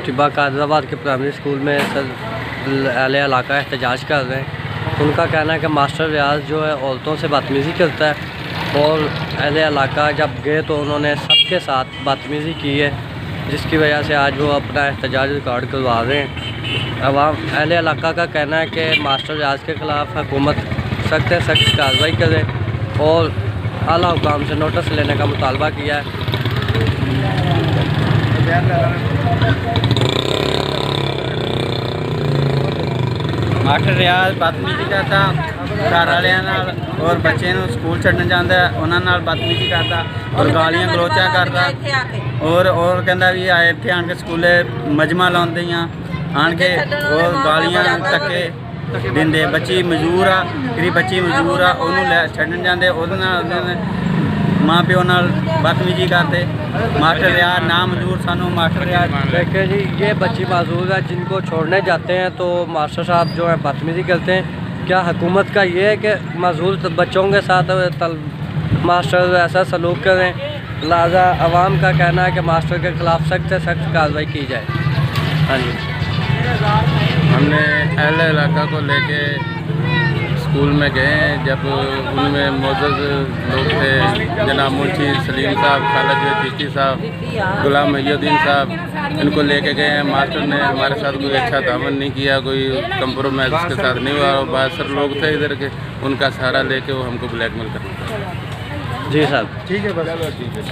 टिब्बा कादराबाद के primary school में sir अहले इलाका एहतजाज कर रहे हैं। उनका कहना है कि मास्टर रियाज जो है औरतों से बदतमीज़ी करता है और अहले इलाका जब गए तो उन्होंने सबके साथ बदतमीज़ी की है, जिसकी वजह से आज वो अपना एहतजाज रिकॉर्ड करवा रहे हैं। अवाम अहले इलाका का कहना है कि मास्टर रियाज के ख़िलाफ़ हुकूमत सख्त से सख्त कार्रवाई करे और आला हुकाम से नोटिस लेने का मुतालबा किया है। मास्टर रियाज बदतमीजी करता घर वालियां नाल और बच्चे नूं स्कूल छड्डन जांदा उन्हां नाल बदतमीजी करता और गालियां गलोचा करता और कहंदा भी आए इत्थे आण के स्कूले मजमा लाउंदियां आण के और गालियां धक्के दिंदे। बच्ची मजूर आ मेरी बच्ची मजूर आ ओनूं लै छड्डन जांदे ओहदे नाल माँ प्यो नाल बदतमीजी करते। मास्टर रियाज ना मंजूर सानू मास्टर रियाज। देखिए जी, ये बच्ची माजूर है जिनको छोड़ने जाते हैं तो मास्टर साहब जो है बदतमीजी करते हैं। क्या हुकूमत का ये है कि माजूर बच्चों के साथ मास्टर ऐसा सलूक करें? लिहाजा आवाम का कहना है कि मास्टर के ख़िलाफ़ सख्त से सख्त कार्रवाई की जाए। हाँ जी, हमने अहले इलाका को लेके स्कूल में गए हैं। जब उनमें मौजूद लोग थे जनाब मुंशी सलीम साहब, खालिद चिश्ती साहब, गुलाम मुहिउद्दीन साहब, इनको लेके गए हैं। मास्टर ने हमारे साथ कोई अच्छा तामन नहीं किया, कोई कंप्रोमाइज़ उसके साथ नहीं हुआ। और बासर लोग थे इधर के, उनका सहारा लेके वो हमको ब्लैकमेल करते। जी साहब, ठीक है, बस ठीक है।